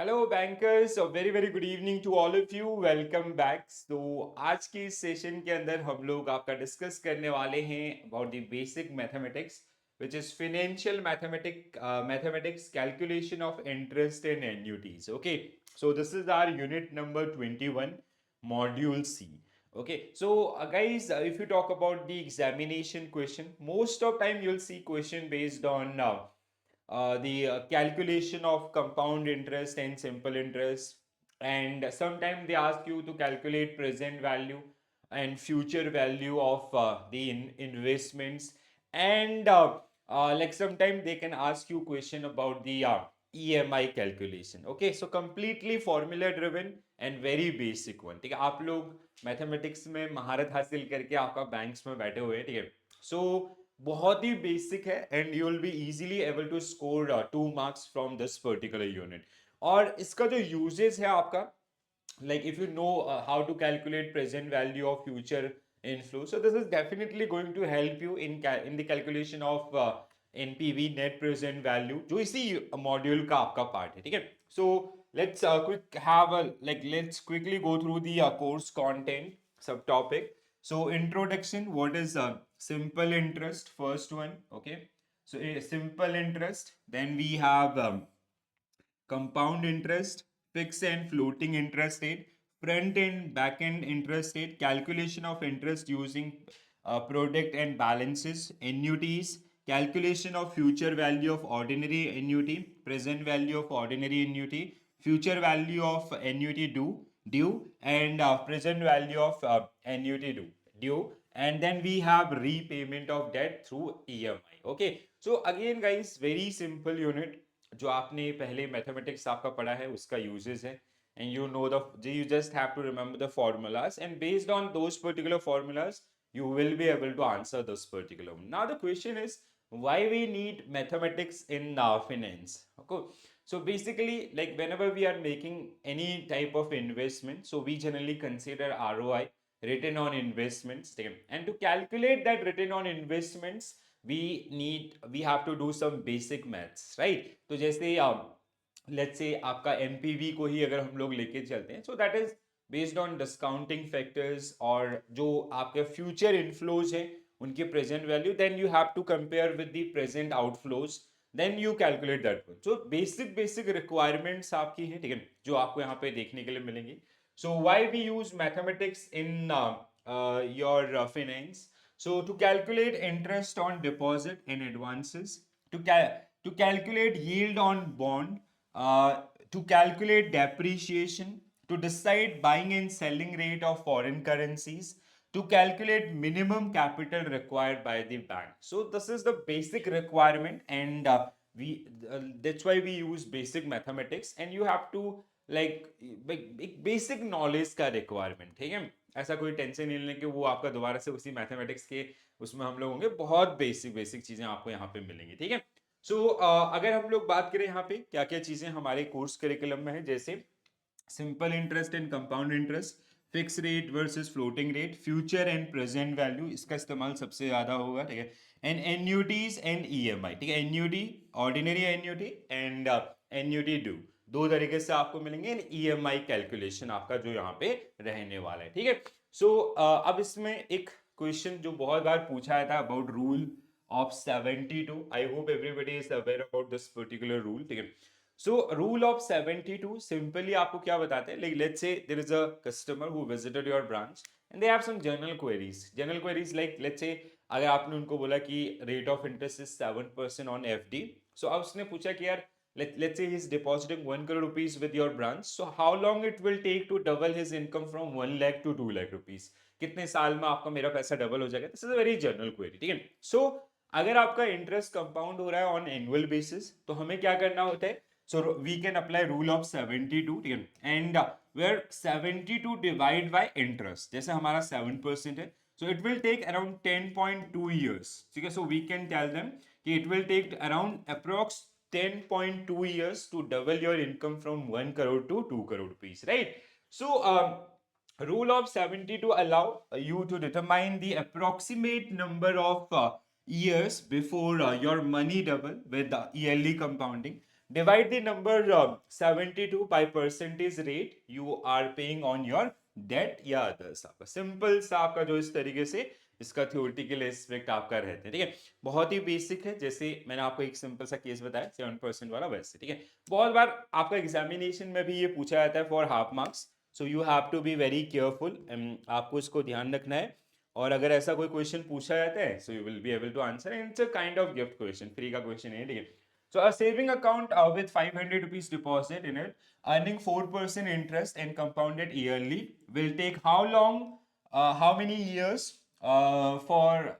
Hello bankers और very very good evening to all of you. Welcome back. तो आज के इस सेशन के अंदर हम लोग आपका डिस्कस करने वाले हैं about the basic mathematics which is financial mathematics calculation of interest and annuities. Okay, so this is our unit number 21, module C. Okay, so guys, if you talk about the examination question, most of time you'll see question based on the calculation of compound interest and simple interest, and sometimes they ask you to calculate present value and future value of the investments, and like sometimes they can ask you question about the EMI calculation. Okay, so completely formula driven and very basic one. ठीक है, आप लोग mathematics में महारत हासिल करके आपका banks में बैठे हुए हैं, ठीक है। सो बहुत ही बेसिक है and you will be easily able to score 2 marks from this particular unit. और इसका जो यूजेस है आपका, like if you know how to calculate present value of future inflow, so this is definitely going to help you in the calculation of NPV, net present value, जो इसी module का आपका part है, ठीक है। So let's quickly go through the course content subtopic. So introduction, what is simple interest, first one. Okay, so simple interest, then we have compound interest, fixed and floating interest rate, front and back end interest rate, calculation of interest using product and balances, annuities, calculation of future value of ordinary annuity, present value of ordinary annuity, future value of annuity due, and present value of annuity due, and then we have repayment of debt through EMI. Okay, so again guys, very simple unit जो आपने पहले mathematics आपका पढ़ा है उसका uses है, and you know the, you just have to remember the formulas, and based on those particular formulas you will be able to answer this particular one. Now the question is, why we need mathematics in finance? Okay, so basically, like whenever we are making any type of investment, so we generally consider ROI, return on investments, and to calculate that return on investments we have to do some basic maths, right? तो जैसे let's say आपका MPV को ही अगर हम लोग लेके चलते हैं, so that is based on discounting factors और जो आपके फ्यूचर इनफ्लोज हैं उनकी present value, then you have to compare with the present outflows, then you calculate that one. जो बेसिक बेसिक रिक्वायरमेंट्स आपकी हैं, ठीक है, जो आपको यहाँ पे देखने के लिए मिलेंगी। So why we use mathematics in your finance? So to calculate interest on deposit and advances, to calculate yield on bond, to calculate depreciation, to decide buying and selling rate of foreign currencies, to calculate minimum capital required by the bank. So this is the basic requirement, and we that's why we use basic mathematics, and you have to like एक basic knowledge का requirement, ठीक है। ऐसा कोई tension नहीं लेने कि वो आपका दोबारा से उसी मैथमेटिक्स के उसमें हम लोग होंगे, बहुत बेसिक बेसिक चीजें आपको यहाँ पे मिलेंगी, ठीक है। सो अगर हम लोग बात करें यहाँ पे क्या क्या चीजें हमारे कोर्स करिकुलम में है, जैसे simple interest and compound interest, fix rate versus floating rate, future and present value, इसका इस्तेमाल सबसे ज्यादा होगा, ठीक है। एंड एन्यूटीज एंड ईएमआई, ठीक है, annuity, ordinary annuity and annuity due, दो तरीके से आपको मिलेंगे। एंड ईएमआई कैलकुलेशन आपका जो यहाँ पे रहने वाला है, ठीक है। सो अब इसमें एक क्वेश्चन जो बहुत बार पूछा था about rule of 72, I hope everybody is aware about this particular rule, ठीक है। सो रूल ऑफ 72 सिंपली आपको क्या बताते हैं, like let's say there is a customer who visited your branch and they have some general queries like let's say अगर आपने उनको बोला कि rate of interest is 7% on FD, so अब उसने पूछा कि यार let's say he's depositing 1 crore rupees with your branch, so how long it will take to double his income from 1 lakh to 2 lakh rupees? कितने साल में आपका मेरा पैसा डबल हो जाएगा? This is a very general query, ठीक है। सो अगर आपका इंटरेस्ट कंपाउंड हो रहा है ऑन एनुअल बेसिस, तो हमें क्या करना होता है? So we can apply rule of 72, ठीक है, and where 72 divide by interest, जैसे हमारा 7% है, so it will take around 10.2 years, ठीक है। so we can tell them कि it will take around approx 10.2 years to double your income from 1 crore to 2 crore rupees, right? So rule of 72 allow you to determine the approximate number of years before your money double with the yearly compounding. divide the number 72 by percentage rate you are paying on your debt या others. आपका simple सा आपका जो इस तरीके से इसका theoretical aspect आपका रहता है, ठीक है। बहुत ही बेसिक है, जैसे मैंने आपको एक सिंपल सा केस बताया 7% वाला, वैसे, ठीक है। बहुत बार आपका एग्जामिनेशन में भी ये पूछा जाता है for half marks, so you have to be very careful, आपको इसको ध्यान रखना है। और अगर ऐसा कोई क्वेश्चन पूछा जाता है so you will be able to answer, and it's a kind of gift question, free का क्वेश्चन है, ठीक है। So a saving account with 500 rupees deposit in it, earning 4% interest and compounded yearly, will take how long, how many years for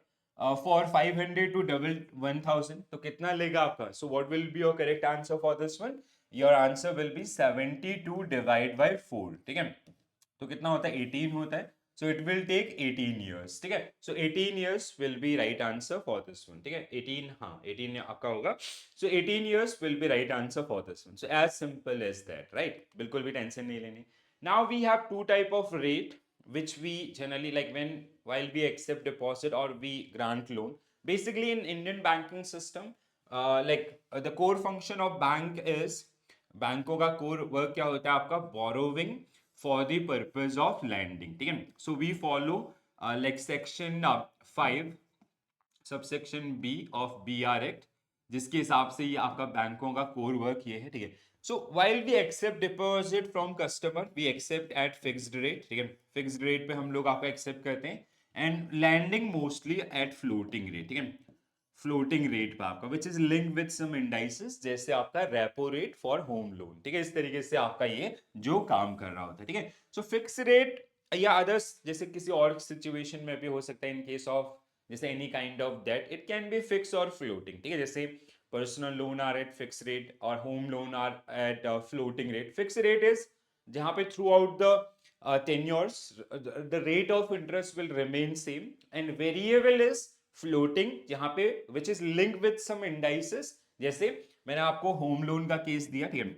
500 to double 1000? तो कितना लेगा आपका? So what will be your correct answer for this one? Your answer will be 72 divided by 4, ठीक है। तो कितना होता है? 18 होता है। So it will take 18 years, ठीक है। So 18 years will be right answer for this one, ठीक है। 18, हाँ 18 आपका होगा। So 18 years will be right answer for this one. So as simple as that, right? बिल्कुल भी टेंशन नहीं लेनी। Now we have two type of rate which we generally like when while we accept deposit or we grant loan. Basically in Indian banking system, the core function of bank is, बैंकों का core work क्या होता है आपका? Borrowing for the purpose of lending, ठीक है। So we follow like section 5 subsection B of BR act, जिसके हिसाब से ये आपका बैंकों का कोर वर्क ये है, ठीक है। So while we accept deposit from customer, we accept at fixed rate, ठीक है। फिक्स्ड रेट पे हम लोग आपका एक्सेप्ट करते हैं, and lending mostly at floating rate, ठीक है। फ्लोटिंग रेट पे आपका which is link with some indices, जैसे आपका repo rate for home loan, ठीक है। इस तरीके से आपका ये जो काम कर रहा होता है, ठीक है। सो फिक्स रेट या अदर्स, जैसे किसी और सिचुएशन में भी हो सकता है, इन केस ऑफ जैसे any kind of debt, it can be fix or floating, ठीक है। जैसे personal loan are at fix rate और home loan are at floating rate. Fix rate is जहां पे throughout the tenures the rate of interest will remain same, and variable is floating, जहां पे which is link with some indices, जैसे मैंने आपको home loan का case दिया, ठीक है।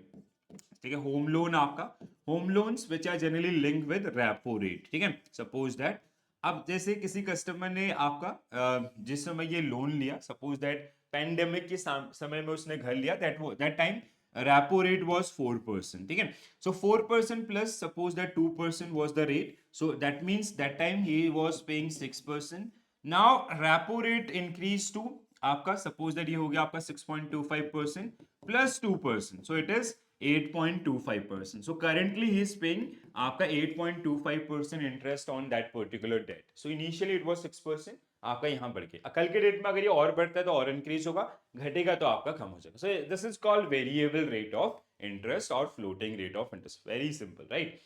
ठीक है, होम लोन आपका, home loans which are generally link with repo rate, ठीक है। सपोज दैट अब जैसे किसी कस्टमर ने आपका जिस समय ये लोन लिया, सपोज दैट पैंडेमिक के समय में उसने घर लिया, that time repo rate was 4%, ठीक है। So 4% plus suppose that 2% was the rate, so that means that time he was paying 6%. Now repo rate increased to आपका suppose that ये हो गया आपका 6.25% plus 2%, so it is 8.25%. So currently he is paying आपका 8.25% interest on that particular debt. So initially it was 6%, आपका यहाँ बढ़ के कल के डेट में अगर ये और बढ़ता है तो और इंक्रीज होगा, घटेगा तो आपका कम हो जाएगा। So this is called variable rate of interest और floating rate of interest, very simple, right.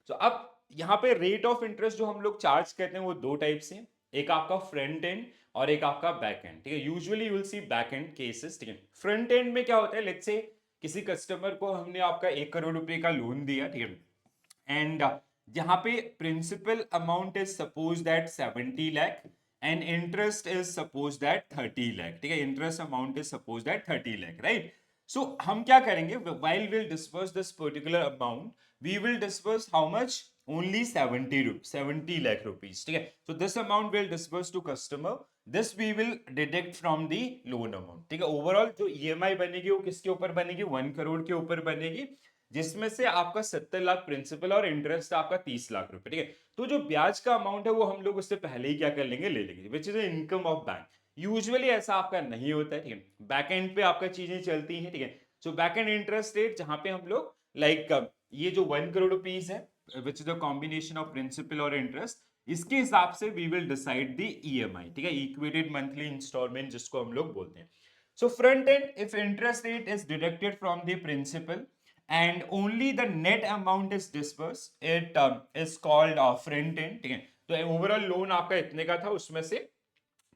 So अब यहाँ पे रेट ऑफ इंटरेस्ट जो हम लोग चार्ज करते हैं वो दो टाइप से, एक आपका फ्रंट एंड और एक आपका बैक एंड, ठीक है। Usually you will see back and cases, ठीक है। फ्रंट एंड में क्या होता है, लेट्स से किसी कस्टमर को हमने आपका 1 करोड़ रुपए का लोन दिया, ठीक है, एंड जहां पे principal amount is suppose that 70 lakh and interest is suppose that 30 lakh, ठीक है। Interest amount is suppose that 30 lakh, right. So हम क्या करेंगे, while we'll disperse this particular amount, we will disperse how much? Only 70 lakh rupees, ठीक है। So this amount will disperse to customer, this we will deduct from the loan amount, ठीक है। Overall जो EMI बनेगी वो किसके ऊपर बनेगी? 1 करोड़ के ऊपर बनेगी, जिसमें से आपका 70 लाख प्रिंसिपल और इंटरेस्ट आपका 30 लाख रुपए, ठीक है। तो जो ब्याज का अमाउंट है वो हम लोग उससे पहले ही क्या कर लेंगे, ले लेंगे, which is income of bank. Usually ऐसा आपका नहीं होता है, ठीक है। बैक एंड पे आपका चीजें चलती हैं, ठीक है। So back and interest rate जहां पे हम लोग ये जो 1 करोड़ रुपीज है which is the combination of principal और इंटरेस्ट, इसके हिसाब से we will decide the EMI, ठीक है, इक्वेटेड मंथली इंस्टॉलमेंट जिसको हम लोग बोलते हैं। So front end, if interest rate is deducted from the principal and only the net amount is disbursed, it is called front end, ठीक है। तो ओवरऑल लोन आपका इतने का था, उसमें से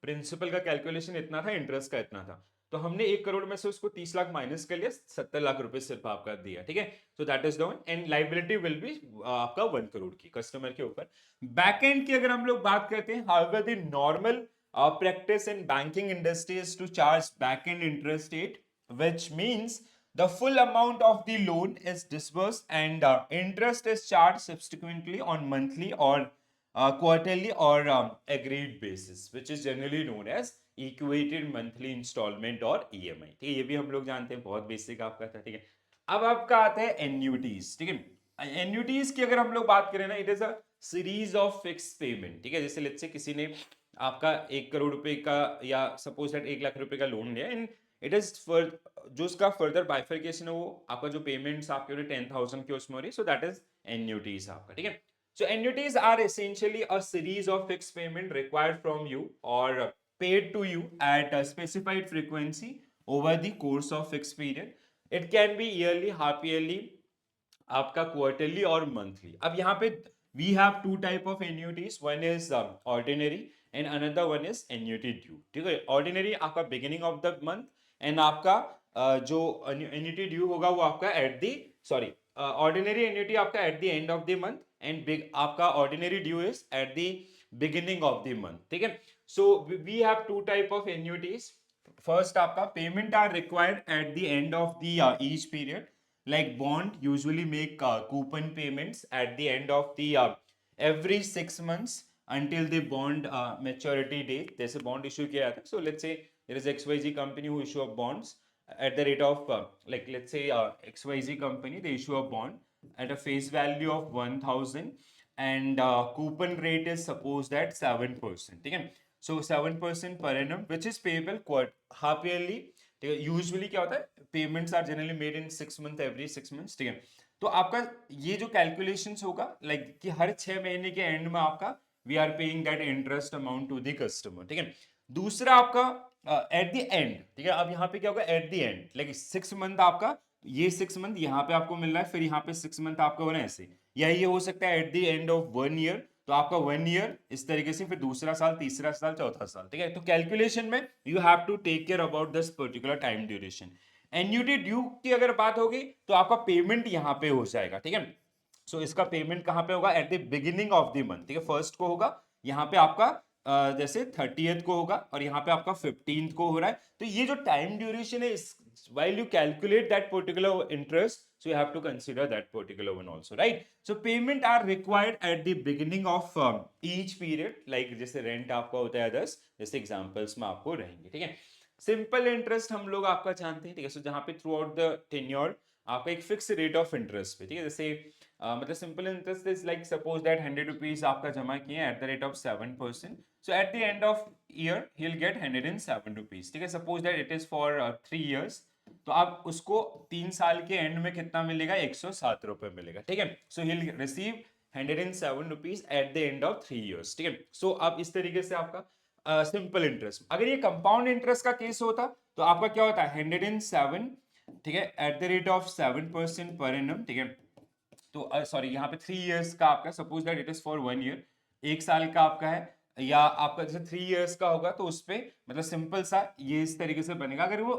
प्रिंसिपल का कैलकुलेशन इतना था, इंटरेस्ट का इतना था, तो हमने 1 करोड़ में से उसको 30 लाख माइनस कर लिया, 70 लाख रुपए सिर्फ आपका दिया, ठीक है। सो that is the one, and liability will be आपका 1 करोड़ की कस्टमर के ऊपर। बैक एंड की अगर हम लोग बात करते हैं, however the normal practice in banking industry is to charge back-end interest rate, which means the full amount of the loan is disbursed and interest is charged subsequently on monthly or quarterly or agreed basis, which is generally known as equated monthly installment और EMI, ठीक है, ये भी हम लोग जानते हैं, बहुत बेसिक आपका था, ठीक है। अब आपका आता है एन्युटीज, ठीक है। एन्युटीज की अगर हम लोग बात करें ना, it is a series of fix payment, ठीक है। जैसे लेट्स से किसी ने आपका 1 करोड़ रुपए का या सपोज दैट 1 लाख रुपए का लोन लिया, एंड इट इज फॉर जो उसका फर्दर बाइफर्केशन है, वो आपका जो पेमेंट्स आपके 10,000 के उसमें हो रही है, सो दैट इज एन्युटीज आपका, ठीक है। So annuities are essentially a series of fixed payment required from you or paid to you at a specified frequency over the course of fixed period. It can be yearly, half yearly, आपका quarterly और monthly. अब यहाँ पे we have two type of annuities, one is ordinary and another one is annuity due, ठीक है। Ordinary आपका beginning of the month, and आपका जो एन्युटी ड्यू होगा वो आपका at the sorry ordinary annuity आपका at the end of the month, and big आपका ordinary due is at the beginning of the month, ठीक है। So we have two type of annuities. First आपका payment are required at the end of the each period, like bond usually make coupon payments at the end of the every 6 months until the bond maturity date. जैसे bond issue किया जाता है, so let's say there is XYZ company who issue of bonds at the rate of like let's say XYZ company, they issue a bond at a face value of 1,000 and coupon rate is supposed at 7%, ठीक है। so 7% per annum which is payable half yearly, ठीक है। Usually क्या होता है, payments are generally made in 6 month, every 6 months, ठीक है। तो आपका ये जो कैलकुलेशंस होगा लाइक कि हर 6 महीने के एंड में आपका we are paying that interest amount to the customer, ठीक है। दूसरा आपका एट द एंड, ठीक है। अब यहाँ पे क्या होगा, eight the and like 6 month आपका, ये 6 मंथ यहाँ पे आपको मिल रहा है, फिर यहाँ पे 6 मंथ आपका हो रहा है ऐसे, या ये हो सकता है eight the end of 1 year, तो आपका 1 ईयर इस तरीके से, फिर दूसरा साल, तीसरा साल, चौथा साल, ठीक है। तो कैलकुलेशन में you have to take care about this particular time duration. Annuity due की अगर बात होगी तो आपका पेमेंट यहां पे हो जाएगा, ठीक है। सो इसका पेमेंट कहां पे होगा, eight the beginning of the month, ठीक है। फर्स्ट को होगा यहाँ पे आपका जैसे 30th को होगा, और यहाँ पे आपका 15th को हो रहा है। तो ये जो टाइम ड्यूरेशन है, while you calculate that particular interest, so you have to consider that particular one also, right? So payment are required at the beginning of each period, like जैसे रेंट आपका होता है 10, जैसे एग्जांपल्स में आपको रहेंगे, ठीक है। सिंपल इंटरेस्ट हम लोग आपका जानते हैं, ठीक है। सो जहाँ पे थ्रू आउट द टेन्योर आपका एक फिक्स रेट ऑफ इंटरेस्ट पे, ठीक है। जैसे मतलब simple interest is like suppose that 100 rupees आपका जमा किए at the rate of 7%, so eight the end of year he will get 107 rupees, ठीक है। Suppose that it is for 3 years, तो आप उसको 3 साल के एंड में कितना मिलेगा, 107 रुपए मिलेगा, ठीक है। So he will receive 107 rupees at the end of 3 years, ठीक है। सो अब इस तरीके से आपका सिंपल इंटरेस्ट। अगर ये कंपाउंड इंटरेस्ट का केस होता तो आपका क्या होता है, 107, ठीक है, at the rate of 7% per annum, ठीक है। तो सॉरी यहाँ पे 3 years का आपका, suppose that it is for 1 year, 1 साल का आपका है, या आपका जैसे 3 years का होगा तो उस पे मतलब सिंपल सा ये इस तरीके से बनेगा। अगर वो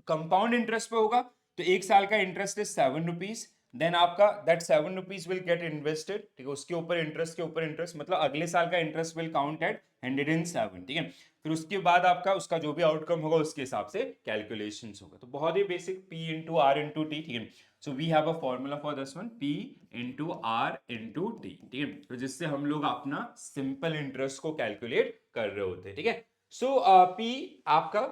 कंपाउंड इंटरेस्ट पे होगा तो 1 साल का इंटरेस्ट इज 7 रुपीज, देन आपका that 7 rupees will get invested, ठीक है। उसके ऊपर इंटरेस्ट के ऊपर इंटरेस्ट, मतलब अगले साल का इंटरेस्ट विल काउंट एट 107, ठीक है। फिर उसके बाद आपका उसका जो भी आउटकम होगा उसके हिसाब से कैलकुलेशंस होगा। तो बहुत ही basic, P into R into T, ठीक है। So we have a formula for this one, P into R into T, ठीक है। तो जिससे हम लोग अपना सिंपल इंटरेस्ट को कैलकुलेट कर रहे होते हैं, ठीक है। सो P आपका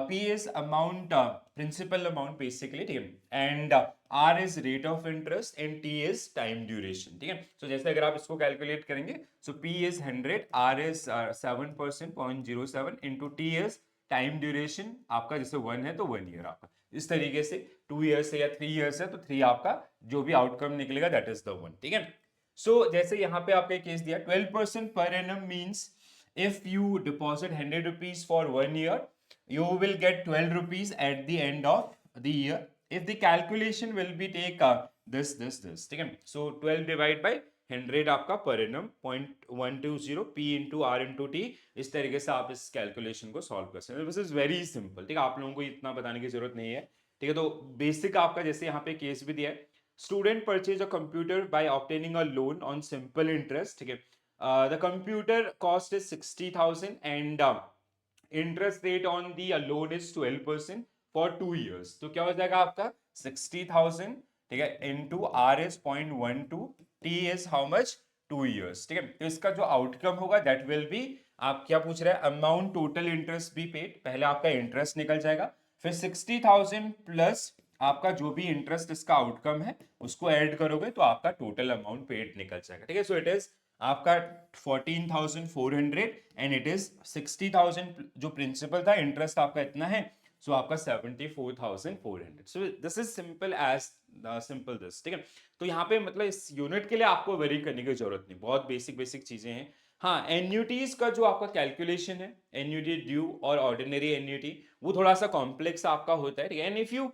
P is amount, principal amount basically, ठीक है। And R is rate of interest and T is time duration, ठीक है। So जैसे अगर आप इसको कैलकुलेट करेंगे, so P is 100, R is 7%, 0.07 into T is time duration आपका, जैसे 1 है तो 1 ईयर आपका, इस तरीके से 2 years है या 3 years है तो 3 आपका जो भी आउटकम निकलेगा दैट इज द वन, ठीक है। सो जैसे यहाँ पे आपका केस दिया 12% per annum means if you deposit 100 rupees for 1 year, you will get 12 rupees at the end of the year. If the calculation will be take this, ठीक है। So 12 divide by 100 आपका per annum 0.120 P into R into T, इस तरीके से आप इस calculation को solve कर सकते हैं। दिस इज वेरी सिंपल, ठीक है। आप लोगों को इतना बताने की जरूरत नहीं है, ठीक है। तो बेसिक आपका जैसे यहाँ पे केस भी दिया है, student purchase a computer by obtaining a loan on simple interest, ठीक है। The computer cost is 60,000 and interest rate on the loan is 12% for 2 years. तो क्या हो जाएगा आपका 60,000, ठीक है, into R is 0.12, T is how much, 2 years, ठीक है। तो इसका जो आउटकम होगा that will be आप क्या पूछ रहे हैं, amount total interest be paid, पहले आपका इंटरेस्ट निकल जाएगा, फिर 60,000 प्लस आपका जो भी इंटरेस्ट इसका आउटकम है उसको ऐड करोगे तो आपका टोटल अमाउंट पेड निकल जाएगा, ठीक है। सो इट इज आपका 14,400 एंड इट इज 60,000 जो प्रिंसिपल था, इंटरेस्ट आपका इतना है, सो आपका 74,400। So this is simple as simple this, ठीक है। तो यहाँ पे मतलब इस यूनिट के लिए आपको वेरी करने की जरूरत नहीं, बहुत बेसिक बेसिक चीजें हैं। हाँ, एन्यूटीज का जो आपका कैलकुलेशन है, एन्यूटी ड्यू और ऑर्डिनरी एन्यूटी, वो थोड़ा सा कॉम्प्लेक्स आपका होता है, ठीक है। And if you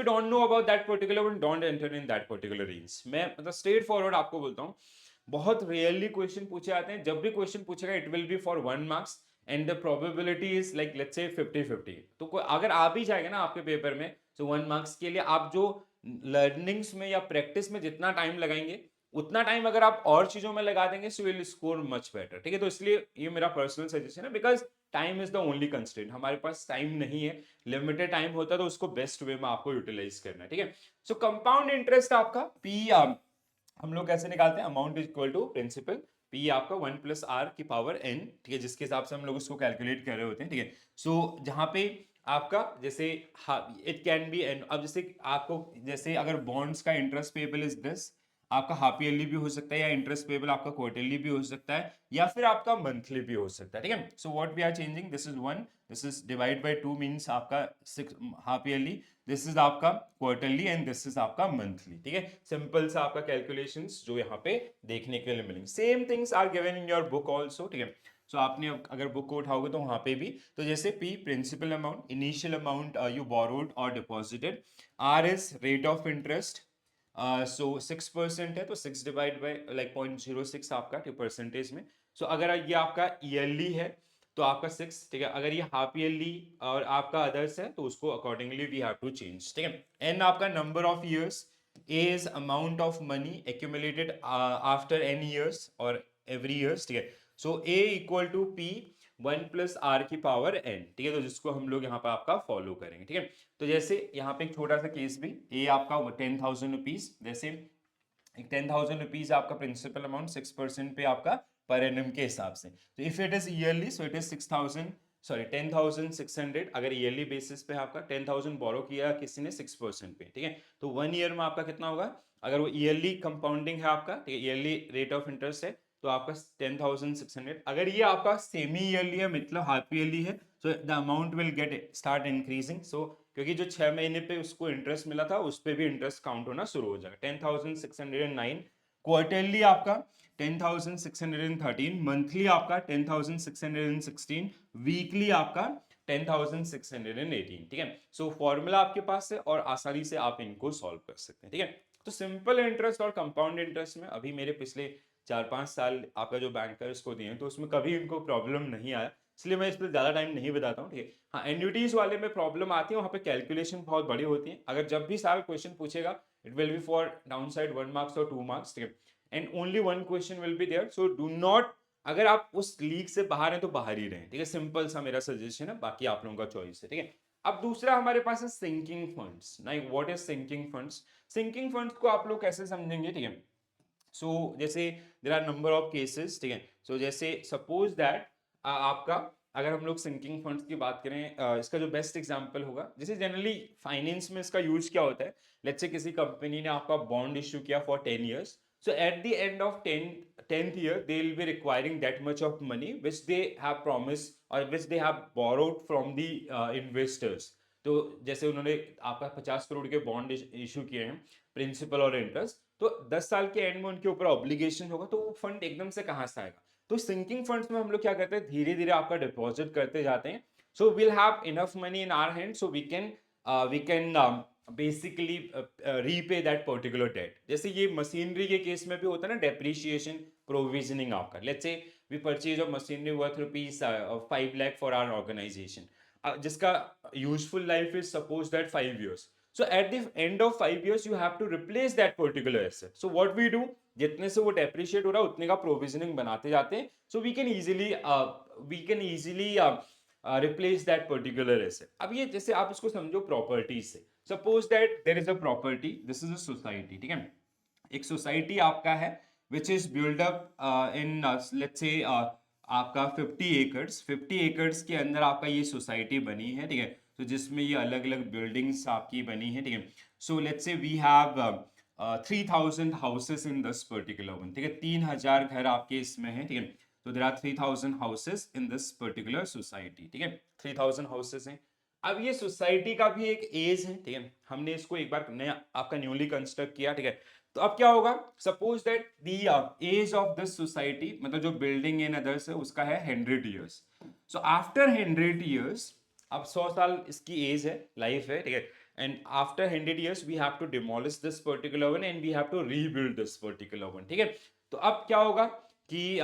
don't know about that particular one, don't enter in that particular range. मैं मतलब स्ट्रेट फॉरवर्ड आपको बोलता हूँ, बहुत रेयरली क्वेश्चन पूछे जाते हैं, जब भी क्वेश्चन पूछेगा it will be for 1 marks and the probability is like let's से 50-50। तो अगर आ भी जाएगा ना आपके पेपर में, तो 1 मार्क्स के लिए आप जो लर्निंग्स में या प्रैक्टिस में जितना टाइम लगाएंगे, उतना टाइम अगर आप और चीजों में लगा देंगे, so will score much better, ठीक है। तो इसलिए ये मेरा पर्सनल सजेशन है, because time is the only constraint, हमारे पास टाइम नहीं है, लिमिटेड टाइम होता है, तो उसको बेस्ट वे में आपको यूटिलाइज करना है, ठीक है। सो कंपाउंड इंटरेस्ट आपका पी हम लोग कैसे निकालते हैं, amount is equal to principal, P आपका 1 प्लस आर की पावर एन, ठीक है, जिसके हिसाब से हम लोग उसको कैलकुलेट कर रहे होते हैं, ठीक है। सो जहां पे आपका जैसे इट कैन बी एन, अब जैसे आपको जैसे अगर बॉन्ड्स का इंटरेस्ट पेबल इज दिस, आपका हाफ ईयरली भी हो सकता है, या इंटरेस्ट पेबल आपका क्वार्टरली भी हो सकता है, या फिर आपका मंथली भी हो सकता है, ठीक है। So what we are changing, this is 1, this is divide by 2 means आपका 6 हाफ ईयरली, दिस इज आपका क्वार्टरली एंड दिस इज आपका मंथली, ठीक है। सिंपल सा आपका कैलकुलेशंस जो यहाँ पे देखने के लिए मिलेंगे, same things are given in your book also, ठीक है। सो आपने अगर बुक को उठाओगे तो वहां पे भी, तो जैसे P principal amount, initial amount you borrowed or deposited, R is rate of interest, so 6% है, तो 6 डिवाइड बाई लाइक 0.06 आपका परसेंटेज में। सो अगर ये आपका ईयरली है तो आपका 6, ठीक है। अगर ये हाफ ईयरली और आपका अदर्स है तो उसको accordingly we have to change, ठीक है। एन आपका number of years, A is amount of money accumulated after N years और एवरी ईयर्स, ठीक है। So A equal to P 1 plus R की पावर एन, ठीक है। तो जिसको हम लोग यहाँ पर आपका फॉलो करेंगे, ठीक है। तो जैसे यहाँ पे एक छोटा सा केस भी, ए आपका 10,000 रुपीज, जैसे 10,000 रुपीज आपका प्रिंसिपल अमाउंट, 6% पे आपका पर एनम के हिसाब से, तो if it is yearly so it is 6,000 sorry 10,600, अगर ईयरली बेसिस पे आपका 10,000 बोरो किया किसी ने 6% पे, ठीक है, तो 1 ईयर में आपका कितना होगा, अगर वो ईयरली कंपाउंडिंग है आपका, ठीक है, ईयरली रेट ऑफ इंटरेस्ट है, तो आपका 10,600। अगर ये आपका सेमी ईयरली है, मतलब हाफ ईयरली है, so the amount will get start increasing, so क्योंकि जो 6 महीने पे उसको इंटरेस्ट मिला था उस पर भी इंटरेस्ट काउंट होना शुरू हो जाएगा। 10,609, क्वार्टरली आपका 10,613, मंथली आपका 10,616, वीकली आपका 10,618, ठीक है। सो फॉर्मूला आपके पास है और आसानी से आप इनको सॉल्व कर सकते हैं, ठीक है। तो सिंपल इंटरेस्ट और कंपाउंड इंटरेस्ट में अभी मेरे पिछले 4-5 साल आपका जो बैंकर्स को दिए तो उसमें कभी इनको प्रॉब्लम नहीं आया, इसलिए मैं इस पर ज्यादा टाइम नहीं बताता हूँ, ठीक है। हाँ, एन्युटीज वाले में प्रॉब्लम आती है, वहां पे कैलकुलेशन बहुत बड़ी होती है, अगर जब भी सारा क्वेश्चन पूछेगा it will be for down side 1 marks और 2 मार्क्स, ठीक है, and only one question will be there, so do not, अगर आप उस लीग से बाहर हैं तो बाहर ही रहें, ठीक है। सिंपल सा मेरा सजेशन है, बाकी आप लोगों का चॉइस है, ठीक है। अब दूसरा हमारे पास है sinking funds. Like what is sinking funds, sinking funds को आप लोग कैसे समझेंगे, ठीक है। सो जैसे there are number of cases, ठीक है। सो जैसे सपोज दैट आपका, अगर हम लोग सिंकिंग फंड्स की बात करें, इसका जो बेस्ट एग्जांपल होगा, जैसे जनरली फाइनेंस में इसका यूज क्या होता है, लेट्स से किसी कंपनी ने आपका बॉन्ड इश्यू किया for 10 years, so at the end of 10th year they will be requiring that much of money which they have promised or which they have borrowed from the investors। तो जैसे उन्होंने आपका 50 करोड़ के bond issue किए हैं, principal और interest, तो 10 साल के एंड में उनके ऊपर ऑब्लिगेशन होगा, तो वो फंड एकदम से कहां से आएगा। तो सिंकिंग फंड्स में हम लोग क्या करते हैं, धीरे धीरे आपका डिपॉजिट करते जाते हैं, so will have enough money in our hand, so we can basically repay that particular debt. जैसे ये मशीनरी के केस में भी होता है ना, डेप्रिसिएशन प्रोविजनिंग आपका, let's say we purchase of machinery worth rupees 5 lakh for our organisation, जिसका useful life is suppose that 5 years। So at the end of 5 years, you have to replace that particular asset. So what we do, जितने से वो depreciate हो रहा है उतने का provisioning बनाते जाते हैं, so we can easily replace that particular asset। अब ये जैसे आप इसको समझो property से, suppose that there is a property, this is a society, ठीक है। एक सोसाइटी आपका है which is built up in let's say आपका 50 एकर्स के अंदर आपका ये सोसाइटी बनी है, ठीक है। तो जिसमें ये अलग अलग बिल्डिंग्स आपकी बनी है, ठीक है। So let's say we have 3000 houses in this particular one, ठीक है। 3000 घर आपके इसमें है, ठीक है। तो there are 3000 houses in this particular society, ठीक है। 3000 हाउसेस हैं। अब ये सोसाइटी का भी एक एज है, ठीक है। हमने इसको एक बार नया आपका न्यूली कंस्ट्रक्ट किया, ठीक है। तो अब क्या होगा, suppose that the age of this society, मतलब जो बिल्डिंग एंड अदर्स है उसका है 100 ईयर्स। सो आफ्टर 100 ईयर्स, अब 100 साल इसकी एज है, लाइफ है, ठीक है। And after 100 years we have to demolish this particular one and we have to rebuild this particular one, ठीक है। तो अब क्या होगा कि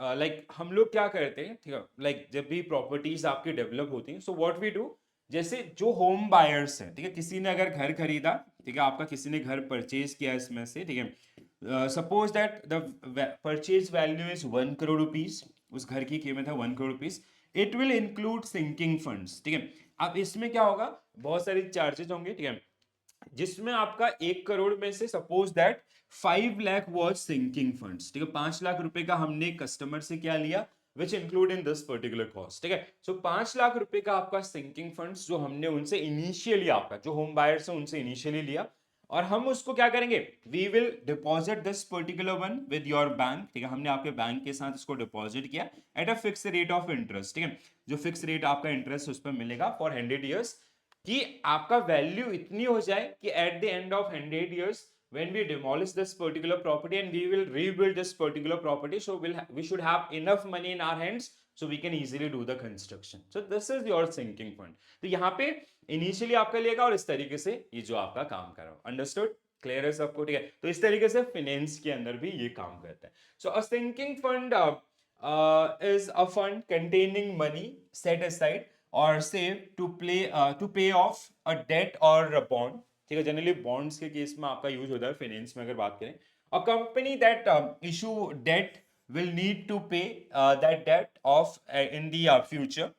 लाइक हम लोग क्या करते हैं, ठीक है, लाइक जब भी प्रॉपर्टीज आपकी डेवलप होती हैं, सो व्हाट वी डू, जैसे जो होम बायर्स हैं, ठीक है, किसी ने अगर घर खरीदा, ठीक है, आपका किसी ने घर परचेज किया इसमें से, ठीक है। Suppose that the purchase value is 1 crore rupees, उस घर की कीमत है 1 crore rupees. It will include sinking funds, ठीक है। अब इसमें क्या होगा, बहुत सारे चार्जेस होंगे, ठीक है, जिसमें आपका 1 करोड़ में से suppose that 5 lakh was sinking funds, ठीक है। 5 लाख रुपए का हमने कस्टमर से क्या लिया, which include in this particular cost, ठीक है। सो 5 लाख रुपए का आपका सिंकिंग फंड्स जो हमने उनसे इनिशियली, आपका जो होम बायर्स है उनसे इनिशियली लिया, और हम उसको क्या करेंगे, we will deposit this particular one with your bank, ठीक है। हमने आपके बैंक के साथ इसको डिपॉजिट किया at a fix rate of interest, ठीक है। जो फिक्स रेट आपका इंटरेस्ट उस पर मिलेगा फॉर 100 ईयर्स, कि आपका वैल्यू इतनी हो जाए कि eight the end of 100 years when we demolish this particular property and we will rebuild this particular property, so we should have enough money in our hands so we can easily do the construction. So this is your sinking fund. तो यहाँ पे initially आपका लेगा और इस तरीके से ये जो आपका काम कर रहा हो, अंडरस्टूड, क्लियर है सबको, ठीक है। तो इस तरीके से फाइनेंस के अंदर भी ये काम करता है। So a sinking fund is a fund containing money set aside or saved to pay off a debt or a bond, ठीक है। जनरली बॉन्ड्स के केस में आपका यूज होता है फाइनेंस में, अगर बात करें। A company that issue debt will need to pay that debt off in the future.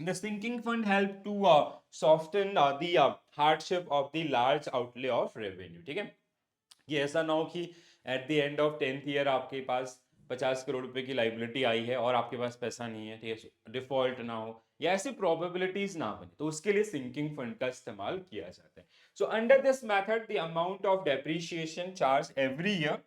The sinking fund help to soften the hardship of the large outlay of revenue, ठीक है। ये ऐसा ना हो कि eight the end of 10th year आपके पास 50 करोड़ रुपए की लाइबिलिटी आई है और आपके पास पैसा नहीं है, ठीक है, डिफॉल्ट ना हो या ऐसी प्रोबेबिलिटीज ना बने, तो उसके लिए सिंकिंग फंड का इस्तेमाल किया जाता है। So under this method the amount of depreciation charge every year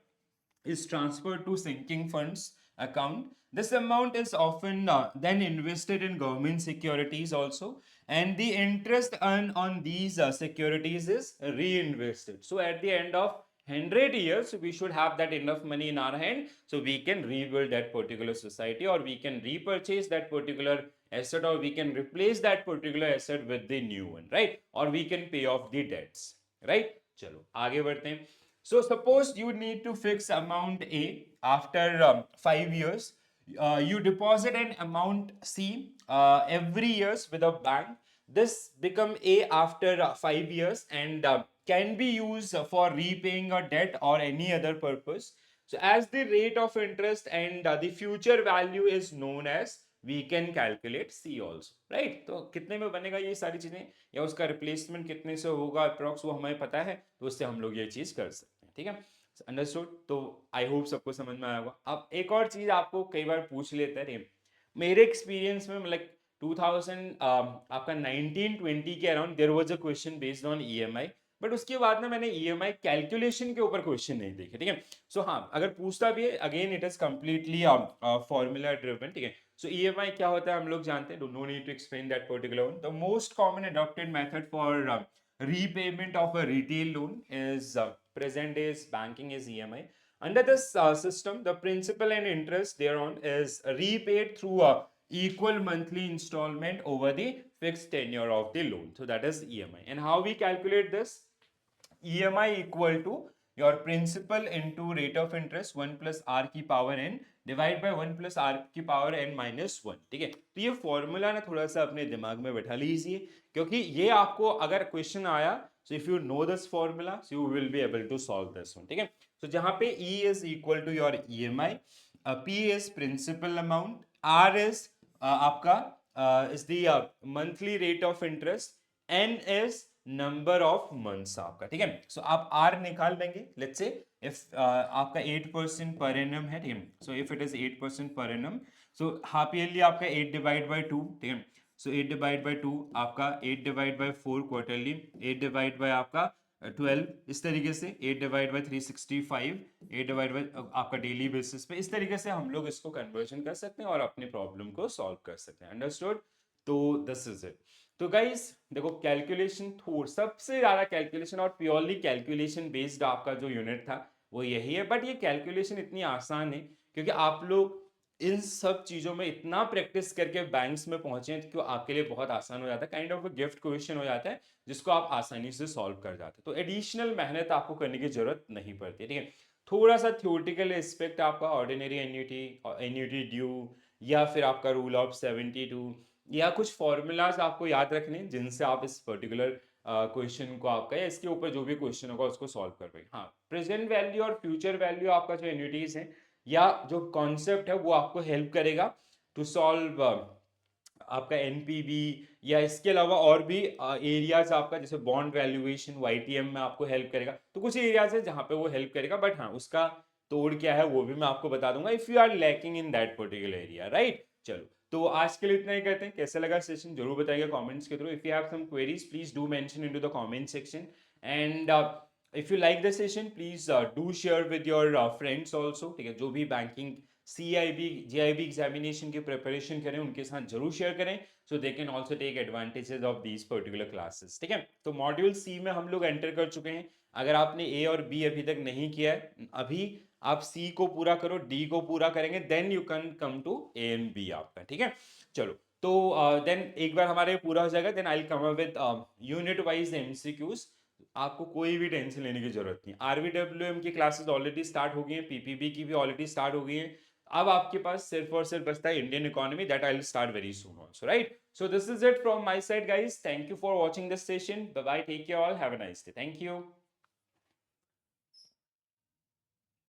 is transferred to sinking funds account. This amount is often then invested in government securities also, and the interest earned on these securities is reinvested. So at the end of 100 years, we should have that enough money in our hand so we can rebuild that particular society, or we can repurchase that particular asset, or we can replace that particular asset with the new one, right? Or we can pay off the debts, right? चलो आगे बढ़ते हैं। So suppose you need to fix amount A after 5 years. You deposit an amount C every years with a bank. This become A after 5 years and can be used for repaying a debt or any other purpose. So as the rate of interest and the future value is known as, we can calculate C also, right? तो कितने में बनेगा ये सारी चीजें, या उसका replacement कितने से होगा अप्रॉक्स, वो हमें पता है, तो उससे हम लोग ये चीज कर सकते हैं, ठीक है। अंडरस्टूड। तो आई होप सबको समझ में आया होगा। अब एक और चीज आपको कई बार पूछ लेते हैं, मेरे एक्सपीरियंस में लाइक 2000 आपका 1920 के around there was a question based on EMI, but उसके बाद ना मैंने ईएमआई कैलकुलेशन के ऊपर क्वेश्चन नहीं देखे, ठीक है। सो हाँ, अगर पूछता भी है, again it is completely formula driven, ठीक है। सो ईएमआई क्या होता है हम लोग जानते हैं, no need to explain that particular one. The most common adopted method for repayment of a retail loan is present is banking is EMI. Under this system, the principal and interest thereon is repaid through a equal monthly installment over the fixed tenure of the loan. So that is EMI. And how we calculate this? EMI equal to your principal into rate of interest 1 plus r की power n divide by 1 plus R की power n minus 1, ठीक है। तो ये formula ना थोड़ा सा अपने दिमाग में बैठा लीजिए, क्योंकि ये आपको अगर क्वेश्चन आया, so if you know this formula, so you will be able to solve this one, ठीक है। तो जहां पे E is equal to your EMI, P is principal amount, R is आपका is the monthly rate of interest, N is number of months आपका, ठीक है। सो आप R निकाल लेंगे, लेट्स से इफ आपका 8% पर एनम है, ठीक है। So if it is 8% per annum, so half yearly आपका 8 डिवाइड बाई 2, ठीक है। सो 8 डिवाइड बाई 2 आपका 8 divide by 4 quarterly, 8 divide by आपका 12, इस तरीके से 8 डिवाइड बाई 365, 8 डिवाइड बाई आपका डेली बेसिस पे, इस तरीके से हम लोग इसको कन्वर्जन कर सकते हैं और अपनी प्रॉब्लम को सॉल्व कर सकते हैं। अंडरस्टूड? तो दिस इज इट। तो गाइस देखो, कैलकुलेशन थोड़ा सबसे ज्यादा कैलकुलेशन और प्योरली कैलकुलेशन बेस्ड आपका जो यूनिट था वो यही है, बट ये कैलकुलेशन इतनी आसान है क्योंकि आप लोग इन सब चीजों में इतना प्रैक्टिस करके बैंक्स में पहुंचे हैं कि वो आपके लिए बहुत आसान हो जाता है, काइंड ऑफ गिफ्ट क्वेश्चन हो जाता है जिसको आप आसानी से सॉल्व कर जाते हैं। तो एडिशनल मेहनत आपको करने की जरूरत नहीं पड़ती, ठीक है। थोड़ा सा थ्योरेटिकल एस्पेक्ट आपका ऑर्डिनरी एन्युटी, एन्युटी ड्यू, या फिर आपका रूल ऑफ 72, या कुछ फॉर्मूलाज आपको याद रखने जिनसे आप इस पर्टिकुलर क्वेश्चन को आपका या इसके ऊपर जो भी क्वेश्चन होगा उसको सॉल्व कर पाएंगे। हाँ, प्रेजेंट वैल्यू और फ्यूचर वैल्यू आपका जो एन्युटीज है या जो कॉन्सेप्ट है वो आपको हेल्प करेगा टू सॉल्व आपका एनपीवी, या इसके अलावा और भी एरियाज आपका जैसे बॉन्ड वैल्यूएशन वाईटीएम में आपको हेल्प करेगा। तो कुछ एरियाज है जहां पे वो हेल्प करेगा, बट हाँ उसका तोड़ क्या है वो भी मैं आपको बता दूंगा if you are lacking in that particular area, right. चलो, तो आज के लिए इतना ही करते हैं। कैसा लगा सेशन जरूर बताइएगा कमेंट्स के through. If you have some queries please do mention into the comment section, and if you like the session please do share with your friends also, ठीक है। जो भी बैंकिंग CIB GIB एग्जामिनेशन की preparation करें उनके साथ जरूर शेयर करें, so they can also take advantages of these particular classes, ठीक है। तो मॉड्यूल सी में हम लोग एंटर कर चुके हैं। अगर आपने ए और बी अभी तक नहीं किया है, अभी आप सी को पूरा करो, डी को पूरा करेंगे, then you can come to A and B आपका, ठीक है। चलो, तो देन एक बार हमारे पूरा हो जाएगा, then I will come up with unit wise MCQs। आपको कोई भी टेंशन लेने की जरूरत नहीं। RVWM की क्लासेस ऑलरेडी स्टार्ट हो गई हैं, PPB की भी ऑलरेडी स्टार्ट हो गई हैं। अब आपके पास सिर्फ और सिर्फ बचता है Indian economy, that I will start very soon also, right. So this is it from my side guys, thank you for watching this session, bye bye, take care all, have a nice day, thank you.